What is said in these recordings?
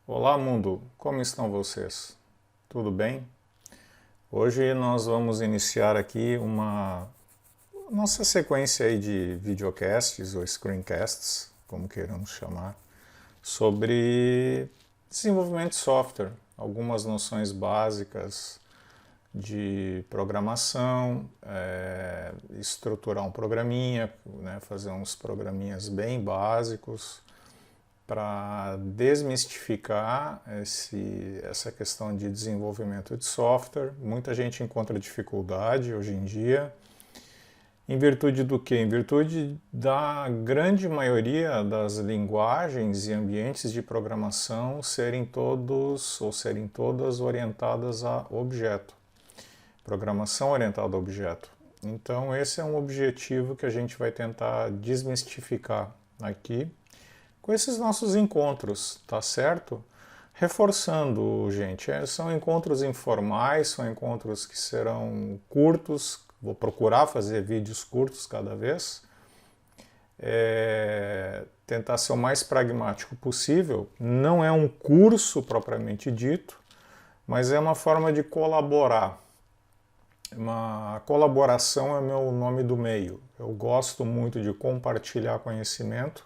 Olá mundo, como estão vocês? Tudo bem? Hoje nós vamos iniciar aqui uma nossa sequência aí de videocasts ou screencasts, como queiramos chamar, sobre desenvolvimento de software, algumas noções básicas de programação, estruturar um programinha, né, fazer uns programinhas bem básicos, para desmistificar essa questão de desenvolvimento de software. Muita gente encontra dificuldade hoje em dia. Em virtude do quê? Em virtude da grande maioria das linguagens e ambientes de programação serem todos ou serem todas orientadas a objeto. Programação orientada a objeto. Então esse é um objetivo que a gente vai tentar desmistificar aqui com esses nossos encontros, tá certo? Reforçando, gente, são encontros informais, são encontros que serão curtos, vou procurar fazer vídeos curtos cada vez, tentar ser o mais pragmático possível. Não é um curso propriamente dito, mas é uma forma de colaborar. Uma colaboração é meu nome do meio. Eu gosto muito de compartilhar conhecimento,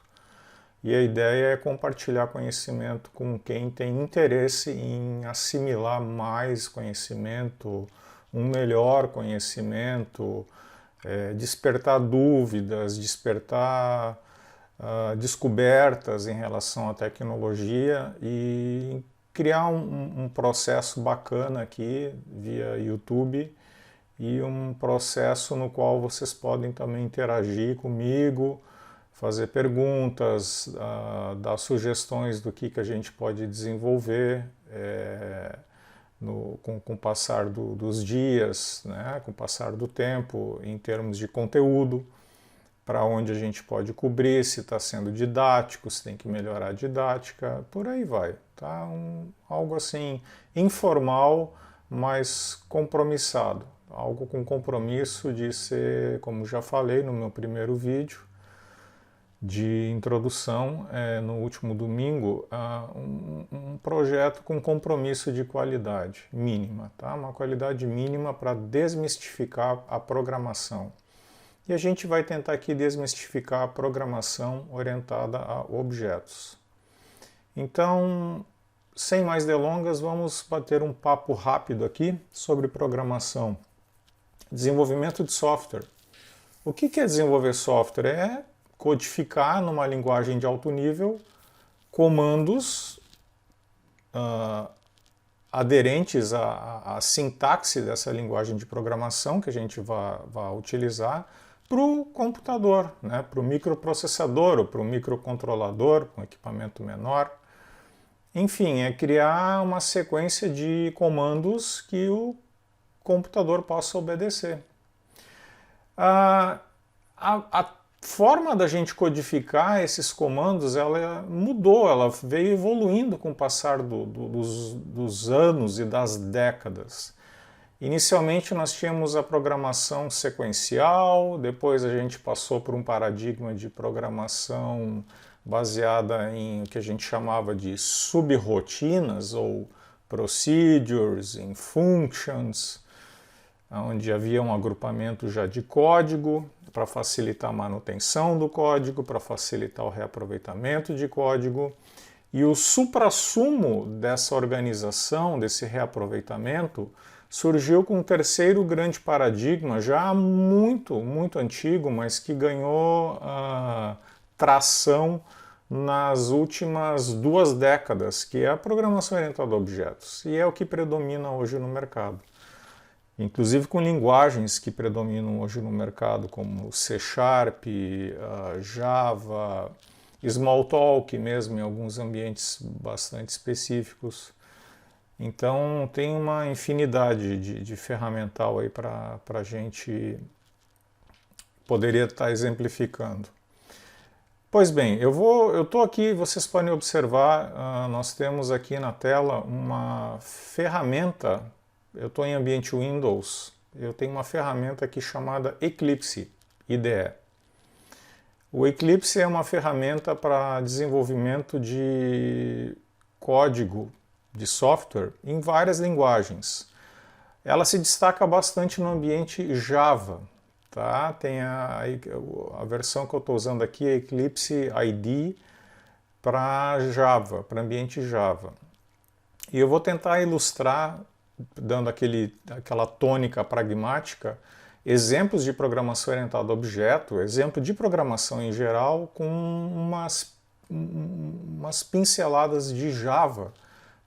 e a ideia é compartilhar conhecimento com quem tem interesse em assimilar mais conhecimento, um melhor conhecimento, despertar dúvidas, despertar descobertas em relação à tecnologia e criar um processo bacana aqui via YouTube e um processo no qual vocês podem também interagir comigo, fazer perguntas, dar sugestões do que a gente pode desenvolver com o passar dos dias, né, com o passar do tempo, em termos de conteúdo, para onde a gente pode cobrir, se está sendo didático, se tem que melhorar a didática, por aí vai. Tá? Algo assim informal, mas compromissado. Algo com compromisso de ser, como já falei no meu primeiro vídeo, de introdução no último domingo, um projeto com compromisso de qualidade mínima, tá? Uma qualidade mínima para desmistificar a programação. E a gente vai tentar aqui desmistificar a programação orientada a objetos. Então, sem mais delongas, vamos bater um papo rápido aqui sobre programação. Desenvolvimento de software. O que é desenvolver software? É codificar numa linguagem de alto nível comandos aderentes à sintaxe dessa linguagem de programação que a gente vai utilizar para o computador, né? Para o microprocessador ou para o microcontrolador, um equipamento menor. Enfim, é criar uma sequência de comandos que o computador possa obedecer. A forma da gente codificar esses comandos, ela mudou, ela veio evoluindo com o passar dos anos e das décadas. Inicialmente nós tínhamos a programação sequencial, depois a gente passou por um paradigma de programação baseada em o que a gente chamava de subrotinas ou procedures, em functions, onde havia um agrupamento já de código para facilitar a manutenção do código, para facilitar o reaproveitamento de código. E o suprassumo dessa organização, desse reaproveitamento, surgiu com um terceiro grande paradigma, já muito antigo, mas que ganhou tração nas últimas 2 décadas, que é a programação orientada a objetos, e é o que predomina hoje no mercado. Inclusive com linguagens que predominam hoje no mercado, como C#, Java, Smalltalk mesmo, em alguns ambientes bastante específicos. Então tem uma infinidade de ferramental aí para a gente poderia estar exemplificando. Pois bem, eu estou aqui, vocês podem observar, nós temos aqui na tela uma ferramenta. Eu estou em ambiente Windows, eu tenho uma ferramenta aqui chamada Eclipse IDE. O Eclipse é uma ferramenta para desenvolvimento de código de software em várias linguagens. Ela se destaca bastante no ambiente Java. Tá? Tem a versão que eu estou usando aqui, é Eclipse IDE para Java, para ambiente Java. E eu vou tentar ilustrar, dando aquela tônica pragmática, exemplos de programação orientada a objeto, exemplo de programação em geral, com umas pinceladas de Java,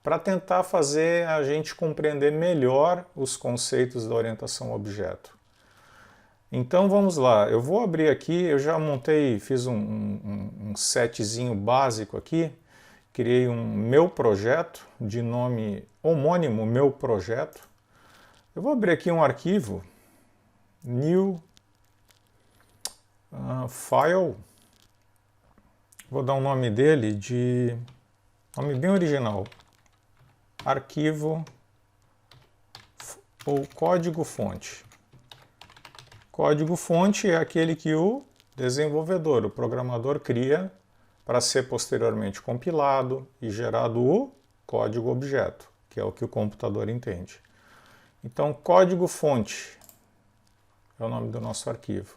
para tentar fazer a gente compreender melhor os conceitos da orientação a objeto. Então vamos lá, eu vou abrir aqui, eu já montei, fiz um setzinho básico aqui, criei um meu projeto, de nome homônimo meu projeto. Eu vou abrir aqui um arquivo, new file, vou dar o nome dele de, nome bem original, arquivo ou código-fonte. Código-fonte é aquele que o desenvolvedor, o programador, cria para ser posteriormente compilado e gerado o código-objeto, que é o que o computador entende. Então, código-fonte é o nome do nosso arquivo.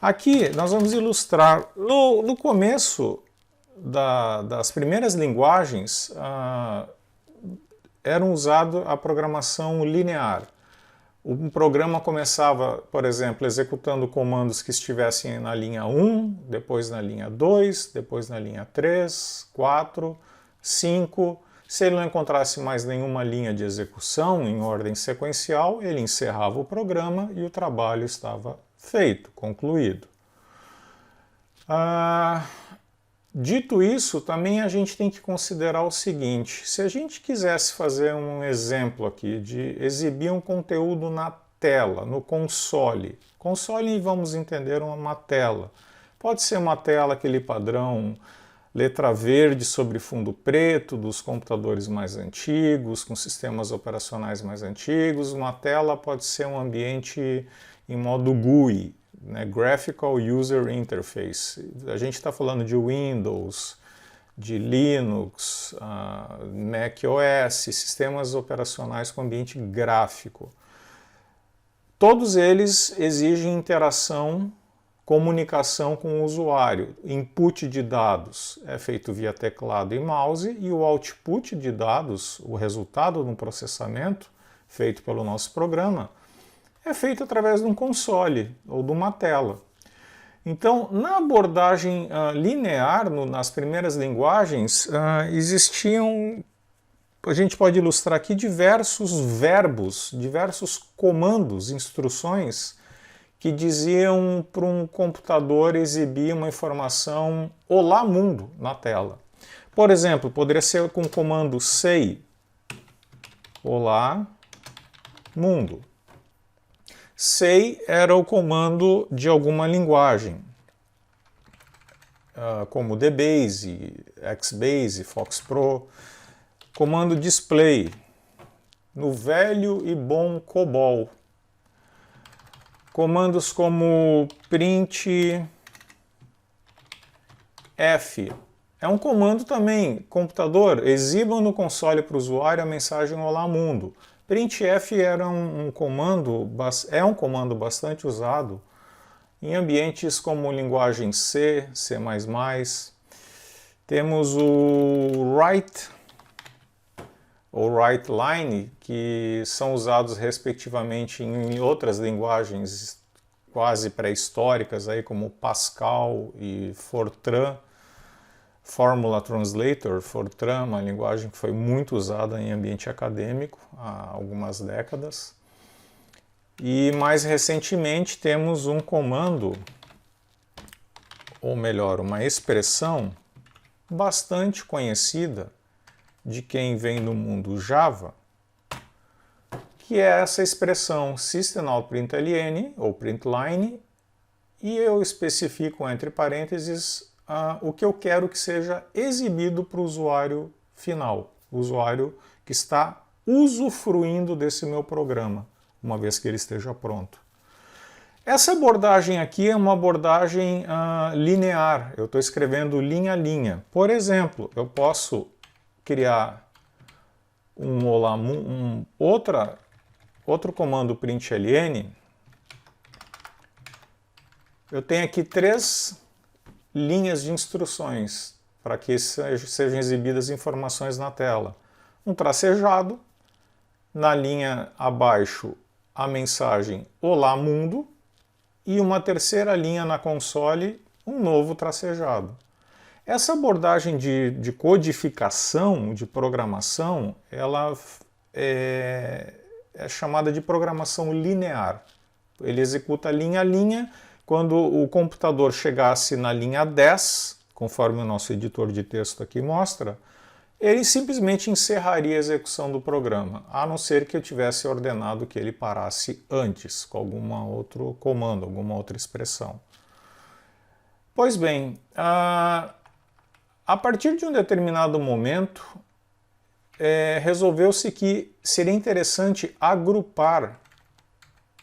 Aqui nós vamos ilustrar, no começo das primeiras linguagens, era usado a programação linear. Um programa começava, por exemplo, executando comandos que estivessem na linha 1, depois na linha 2, depois na linha 3, 4, 5. Se ele não encontrasse mais nenhuma linha de execução em ordem sequencial, ele encerrava o programa e o trabalho estava feito, concluído. Dito isso, também a gente tem que considerar o seguinte: se a gente quisesse fazer um exemplo aqui de exibir um conteúdo na tela, no console, vamos entender uma tela. Pode ser uma tela aquele padrão letra verde sobre fundo preto dos computadores mais antigos, com sistemas operacionais mais antigos. Uma tela pode ser um ambiente em modo GUI, né, Graphical User Interface. A gente está falando de Windows, de Linux, Mac OS, sistemas operacionais com ambiente gráfico. Todos eles exigem interação, comunicação com o usuário. Input de dados é feito via teclado e mouse e o output de dados, o resultado de um processamento feito pelo nosso programa, é feito através de um console ou de uma tela. Então, na abordagem linear, nas primeiras linguagens, existiam, a gente pode ilustrar aqui, diversos verbos, diversos comandos, instruções, que diziam para um computador exibir uma informação Olá Mundo na tela. Por exemplo, poderia ser com o comando say Olá Mundo. Say era o comando de alguma linguagem, como DBase, XBase, FoxPro. Comando display, no velho e bom COBOL. Comandos como print F. É um comando também, computador, exiba no console para o usuário a mensagem Olá Mundo. Printf era é um comando bastante usado em ambientes como linguagem C, C++. Temos o write ou writeline, que são usados respectivamente em outras linguagens quase pré-históricas, aí, como Pascal e Fortran. Formula Translator, Fortran, uma linguagem que foi muito usada em ambiente acadêmico há algumas décadas. E mais recentemente temos um comando, ou melhor, uma expressão bastante conhecida de quem vem do mundo Java, que é essa expressão system.out.println ou println, e eu especifico entre parênteses o que eu quero que seja exibido para o usuário final, o usuário que está usufruindo desse meu programa, uma vez que ele esteja pronto. Essa abordagem aqui é uma abordagem linear, eu estou escrevendo linha a linha. Por exemplo, eu posso criar outro comando println, eu tenho aqui 3 linhas de instruções para que sejam exibidas informações na tela. Um tracejado, na linha abaixo a mensagem Olá Mundo, e uma terceira linha na console, um novo tracejado. Essa abordagem de codificação, de programação, ela é chamada de programação linear. Ele executa linha a linha. Quando o computador chegasse na linha 10, conforme o nosso editor de texto aqui mostra, ele simplesmente encerraria a execução do programa, a não ser que eu tivesse ordenado que ele parasse antes, com algum outro comando, alguma outra expressão. Pois bem, a partir de um determinado momento, resolveu-se que seria interessante agrupar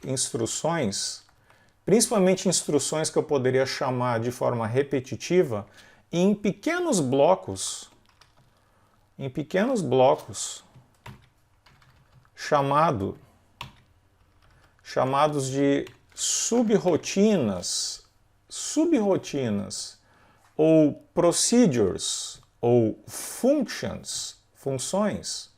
instruções, principalmente instruções que eu poderia chamar de forma repetitiva, em pequenos blocos chamados de subrrotinas, ou procedures, ou funções.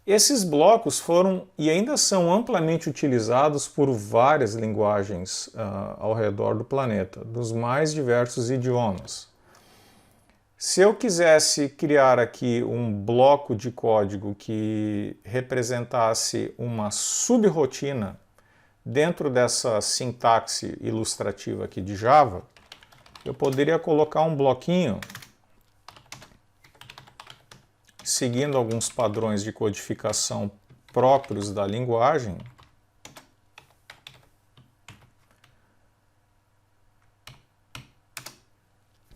Esses blocos foram e ainda são amplamente utilizados por várias linguagens ao redor do planeta, dos mais diversos idiomas. Se eu quisesse criar aqui um bloco de código que representasse uma subrrotina dentro dessa sintaxe ilustrativa aqui de Java, eu poderia colocar um bloquinho seguindo alguns padrões de codificação próprios da linguagem,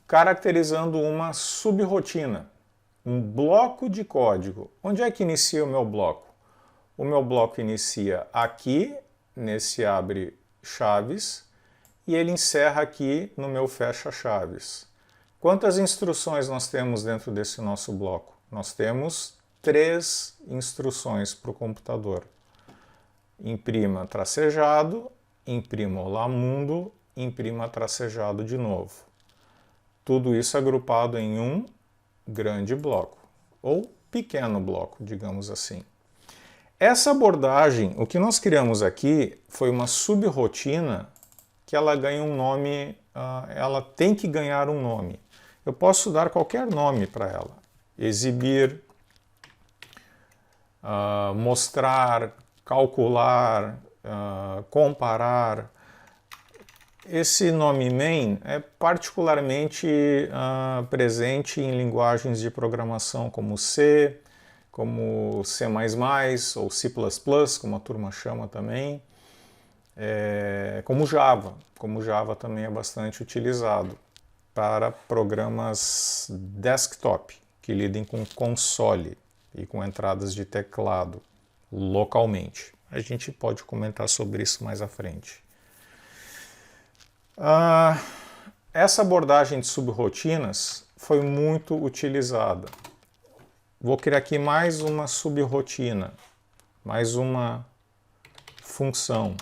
caracterizando uma subrrotina, um bloco de código. Onde é que inicia o meu bloco? O meu bloco inicia aqui, nesse abre chaves, e ele encerra aqui no meu fecha chaves. Quantas instruções nós temos dentro desse nosso bloco? Nós temos 3 instruções para o computador. Imprima tracejado, imprima Olá Mundo, imprima tracejado de novo. Tudo isso agrupado em um grande bloco, ou pequeno bloco, digamos assim. Essa abordagem, o que nós criamos aqui foi uma subrrotina que ela ganha um nome, ela tem que ganhar um nome. Eu posso dar qualquer nome para ela. Exibir, mostrar, calcular, comparar. Esse nome main é particularmente presente em linguagens de programação como C, como C++ ou C++, como a turma chama também, como Java. Como Java também é bastante utilizado para programas desktop, que lidem com console e com entradas de teclado localmente. A gente pode comentar sobre isso mais à frente. Essa abordagem de subrrotinas foi muito utilizada. Vou criar aqui mais uma subrrotina, mais uma função.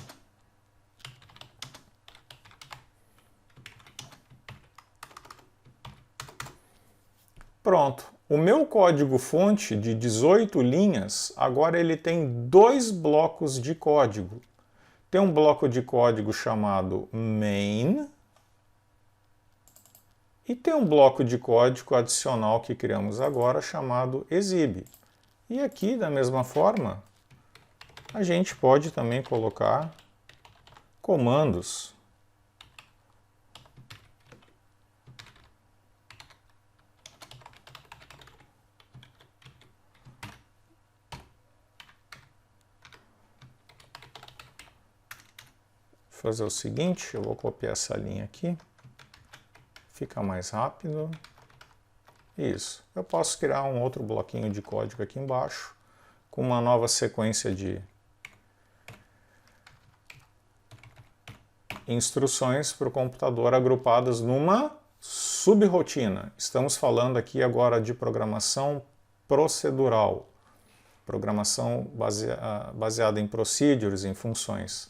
Pronto. O meu código fonte de 18 linhas, agora ele tem 2 blocos de código. Tem um bloco de código chamado main e tem um bloco de código adicional que criamos agora chamado exib. E aqui, da mesma forma, a gente pode também colocar comandos. Fazer o seguinte, eu vou copiar essa linha aqui, fica mais rápido. Isso, eu posso criar um outro bloquinho de código aqui embaixo, com uma nova sequência de instruções para o computador agrupadas numa subrrotina. Estamos falando aqui agora de programação procedural, programação baseada em procedures, em funções.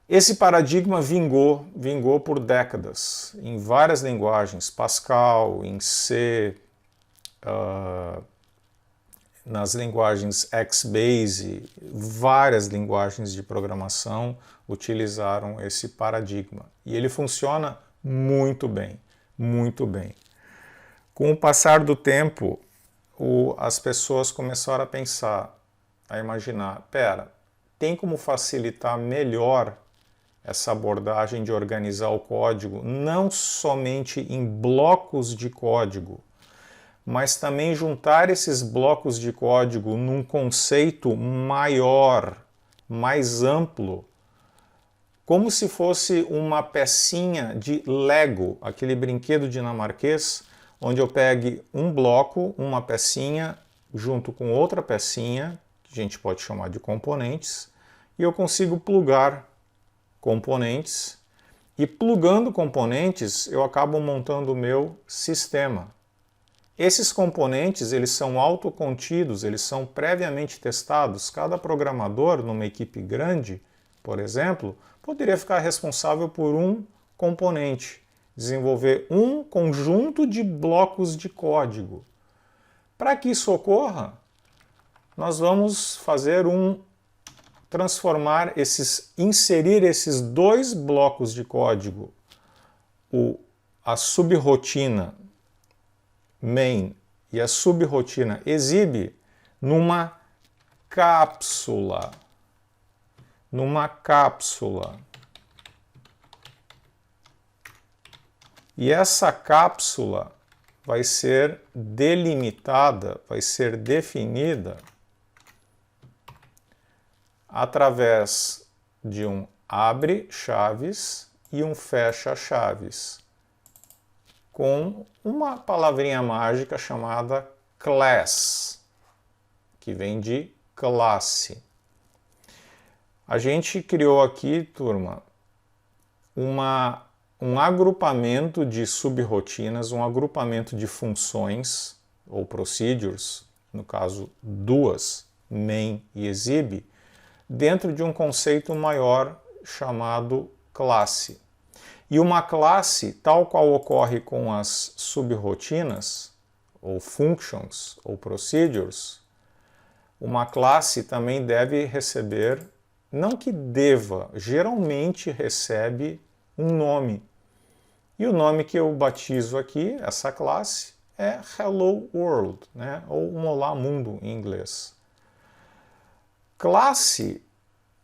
Esse paradigma vingou por décadas, em várias linguagens, Pascal, em C, nas linguagens XBase, várias linguagens de programação utilizaram esse paradigma. E ele funciona muito bem, muito bem. Com o passar do tempo, as pessoas começaram a pensar, a imaginar, tem como facilitar melhor essa abordagem de organizar o código, não somente em blocos de código, mas também juntar esses blocos de código num conceito maior, mais amplo, como se fosse uma pecinha de Lego, aquele brinquedo dinamarquês, onde eu pegue um bloco, uma pecinha, junto com outra pecinha, que a gente pode chamar de componentes, e eu consigo plugar componentes, e plugando componentes eu acabo montando o meu sistema. Esses componentes, eles são autocontidos, eles são previamente testados. Cada programador, numa equipe grande, por exemplo, poderia ficar responsável por um componente, desenvolver um conjunto de blocos de código. Para que isso ocorra, nós vamos fazer inserir esses dois blocos de código, a subrotina main e a subrotina exib, numa cápsula. E essa cápsula vai ser delimitada, vai ser definida através de um abre chaves e um fecha chaves, com uma palavrinha mágica chamada class, que vem de classe. A gente criou aqui, turma, um agrupamento de subrotinas, um agrupamento de funções ou procedures, no caso duas, main e exib, dentro de um conceito maior chamado classe. E uma classe, tal qual ocorre com as subrotinas, ou functions, ou procedures, uma classe também deve receber, não que deva, geralmente recebe um nome. E o nome que eu batizo aqui, essa classe, é Hello World, né? Ou um Olá Mundo em inglês. Classe,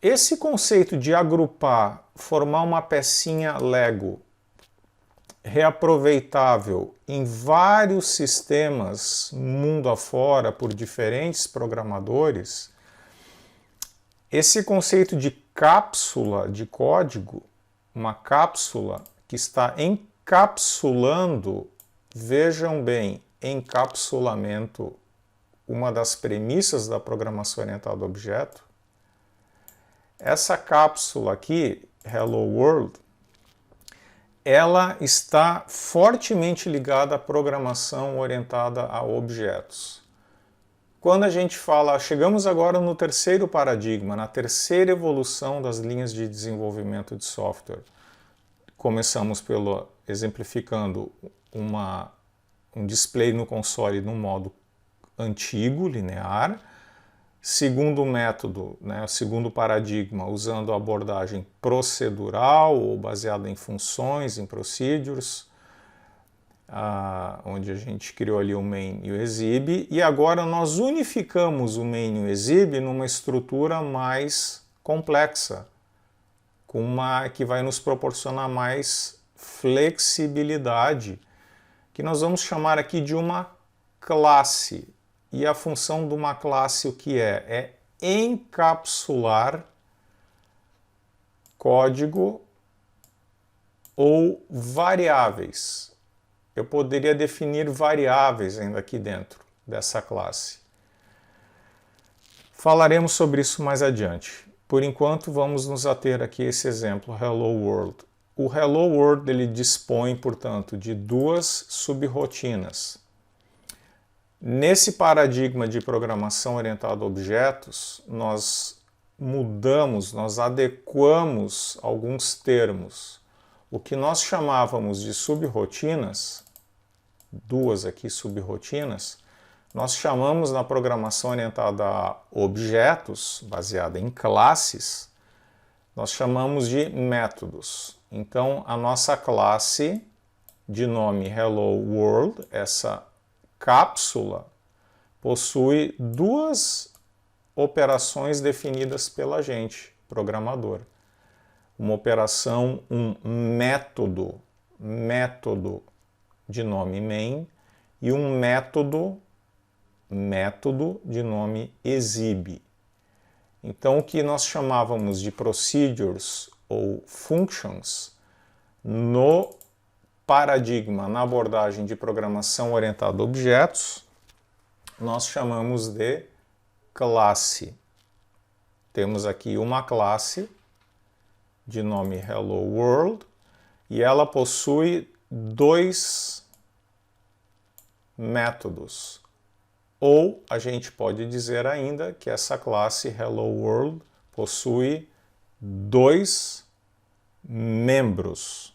esse conceito de agrupar, formar uma pecinha Lego reaproveitável em vários sistemas mundo afora por diferentes programadores, esse conceito de cápsula de código, uma cápsula que está encapsulando, vejam bem, encapsulamento, uma das premissas da programação orientada a objeto. Essa cápsula aqui, Hello World, ela está fortemente ligada à programação orientada a objetos. Quando a gente fala, chegamos agora no terceiro paradigma, na terceira evolução das linhas de desenvolvimento de software. Começamos exemplificando um display no console no modo antigo, linear. Segundo método, né, segundo paradigma, usando a abordagem procedural ou baseada em funções, em procedures, onde a gente criou ali o main e o exib, e agora nós unificamos o main e o exib numa estrutura mais complexa, que vai nos proporcionar mais flexibilidade, que nós vamos chamar aqui de uma classe. E a função de uma classe o que é? É encapsular código ou variáveis. Eu poderia definir variáveis ainda aqui dentro dessa classe. Falaremos sobre isso mais adiante. Por enquanto, vamos nos ater aqui a esse exemplo, Hello World. O Hello World ele dispõe, portanto, de duas subrotinas. Nesse paradigma de programação orientada a objetos, nós mudamos, nós adequamos alguns termos. O que nós chamávamos de subrotinas, duas aqui subrotinas, nós chamamos na programação orientada a objetos, baseada em classes, nós chamamos de métodos. Então, a nossa classe de nome Hello World, essa cápsula, possui duas operações definidas pela gente, programador. Uma operação, um método de nome main e um método de nome exhib. Então, o que nós chamávamos de procedures ou functions, no paradigma, na abordagem de programação orientada a objetos, nós chamamos de classe. Temos aqui uma classe de nome Hello World e ela possui dois métodos. Ou a gente pode dizer ainda que essa classe Hello World possui dois membros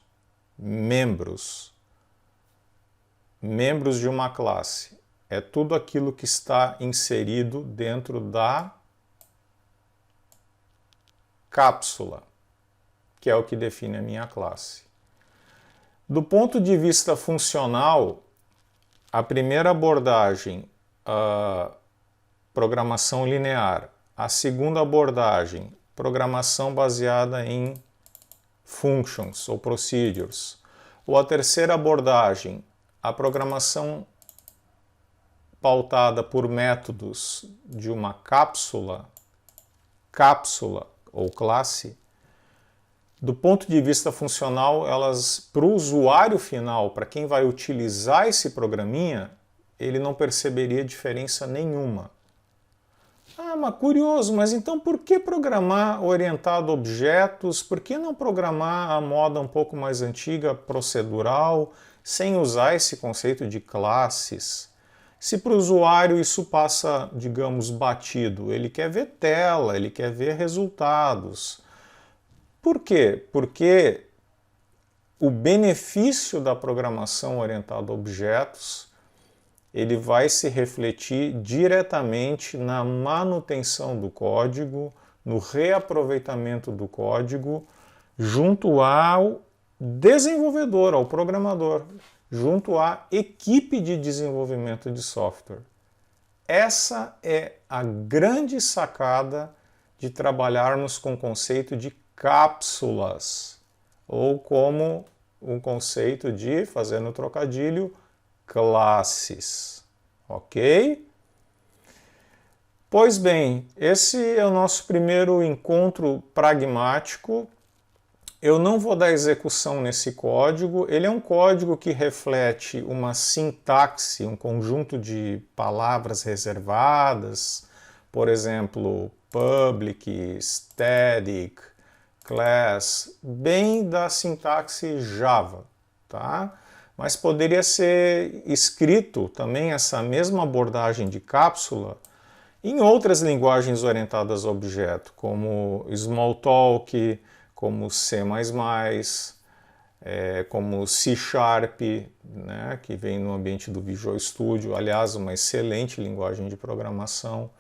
de uma classe. É tudo aquilo que está inserido dentro da cápsula, que é o que define a minha classe. Do ponto de vista funcional, a primeira abordagem, a programação linear. A segunda abordagem, programação baseada em functions ou procedures. Ou a terceira abordagem, a programação pautada por métodos de uma cápsula ou classe. Do ponto de vista funcional, elas, para o usuário final, para quem vai utilizar esse programinha, ele não perceberia diferença nenhuma. Ah, mas curioso, mas então por que programar orientado a objetos? Por que não programar a moda um pouco mais antiga, procedural, sem usar esse conceito de classes? Se para o usuário isso passa, digamos, batido, ele quer ver tela, ele quer ver resultados. Por quê? Porque o benefício da programação orientada a objetos ele vai se refletir diretamente na manutenção do código, no reaproveitamento do código, junto ao desenvolvedor, ao programador, junto à equipe de desenvolvimento de software. Essa é a grande sacada de trabalharmos com o conceito de cápsulas, ou como um conceito de, fazendo trocadilho, classes, ok? Pois bem, esse é o nosso primeiro encontro pragmático. Eu não vou dar execução nesse código, ele é um código que reflete uma sintaxe, um conjunto de palavras reservadas, por exemplo, public, static, class, bem da sintaxe Java, tá? Mas poderia ser escrito também essa mesma abordagem de cápsula em outras linguagens orientadas a objeto, como Smalltalk, como C++, como C#, né, que vem no ambiente do Visual Studio, aliás, uma excelente linguagem de programação.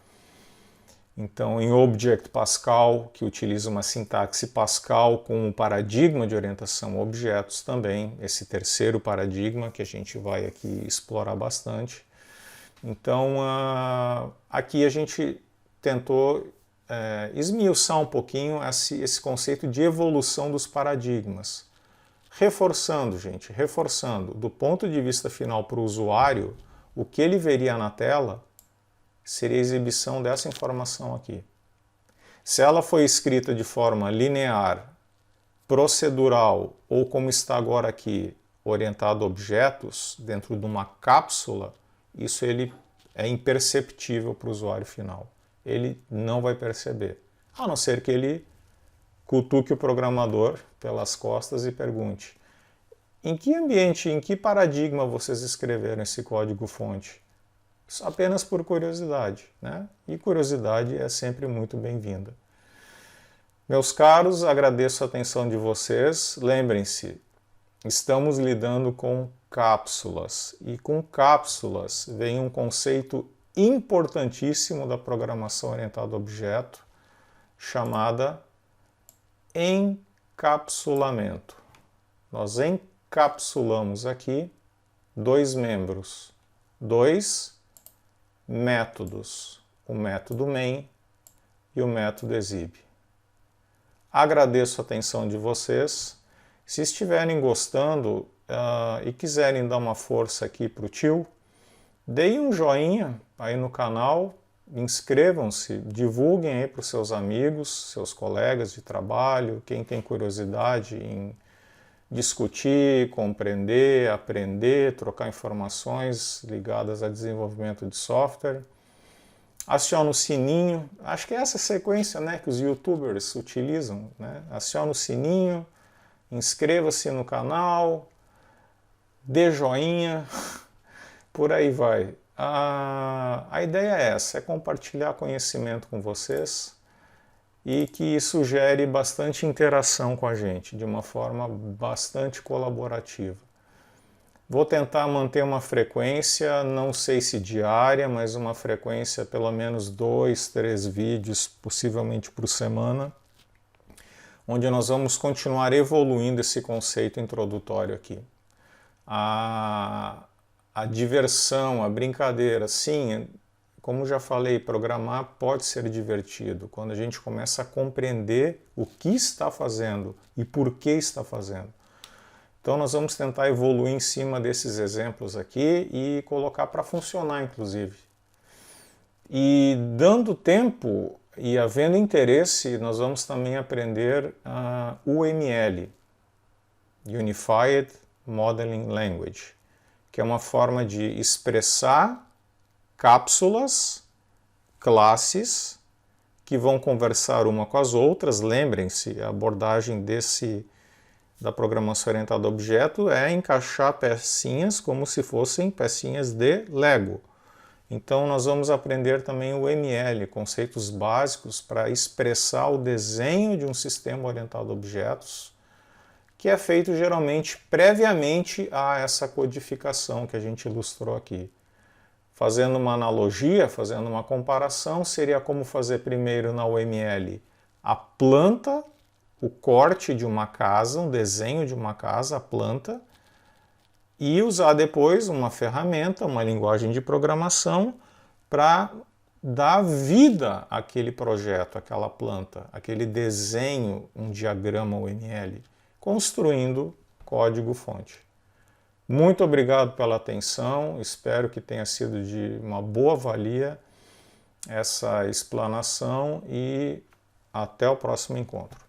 Então, em Object Pascal, que utiliza uma sintaxe Pascal com um paradigma de orientação a objetos também, esse terceiro paradigma que a gente vai aqui explorar bastante. Então, aqui a gente tentou esmiuçar um pouquinho esse conceito de evolução dos paradigmas. Reforçando, gente, reforçando, do ponto de vista final para o usuário, o que ele veria na tela seria a exibição dessa informação aqui. Se ela foi escrita de forma linear, procedural ou como está agora aqui, orientado a objetos dentro de uma cápsula, isso ele é imperceptível para o usuário final. Ele não vai perceber, a não ser que ele cutuque o programador pelas costas e pergunte: em que ambiente, em que paradigma vocês escreveram esse código-fonte? apenas por curiosidade, né? E curiosidade é sempre muito bem-vinda. Meus caros, agradeço a atenção de vocês. Lembrem-se, estamos lidando com cápsulas, e com cápsulas vem um conceito importantíssimo da programação orientada a objeto, chamada encapsulamento. Nós encapsulamos aqui dois membros, dois métodos, o método main e o método exhib. Agradeço a atenção de vocês. Se estiverem gostando e quiserem dar uma força aqui para o tio, deem um joinha aí no canal, inscrevam-se, divulguem aí para os seus amigos, seus colegas de trabalho, quem tem curiosidade em discutir, compreender, aprender, trocar informações ligadas a desenvolvimento de software. Aciona o sininho, acho que é essa sequência, né, que os youtubers utilizam, né? Aciona o sininho, inscreva-se no canal, dê joinha, por aí vai. A ideia é essa, é compartilhar conhecimento com vocês e que isso gere bastante interação com a gente, de uma forma bastante colaborativa. Vou tentar manter uma frequência, não sei se diária, mas uma frequência pelo menos 2, 3 vídeos, possivelmente por semana, onde nós vamos continuar evoluindo esse conceito introdutório aqui. A diversão, a brincadeira, sim, como já falei, programar pode ser divertido quando a gente começa a compreender o que está fazendo e por que está fazendo. Então nós vamos tentar evoluir em cima desses exemplos aqui e colocar para funcionar, inclusive. E dando tempo e havendo interesse, nós vamos também aprender a UML, Unified Modeling Language, que é uma forma de expressar cápsulas, classes, que vão conversar uma com as outras. Lembrem-se, a abordagem da programação orientada a objeto é encaixar pecinhas como se fossem pecinhas de Lego. Então nós vamos aprender também o ML, conceitos básicos para expressar o desenho de um sistema orientado a objetos, que é feito geralmente previamente a essa codificação que a gente ilustrou aqui. Fazendo uma analogia, fazendo uma comparação, seria como fazer primeiro na UML a planta, o corte de uma casa, um desenho de uma casa, a planta, e usar depois uma ferramenta, uma linguagem de programação para dar vida àquele projeto, àquela planta, aquele desenho, um diagrama UML, construindo código-fonte. Muito obrigado pela atenção, espero que tenha sido de uma boa valia essa explanação e até o próximo encontro.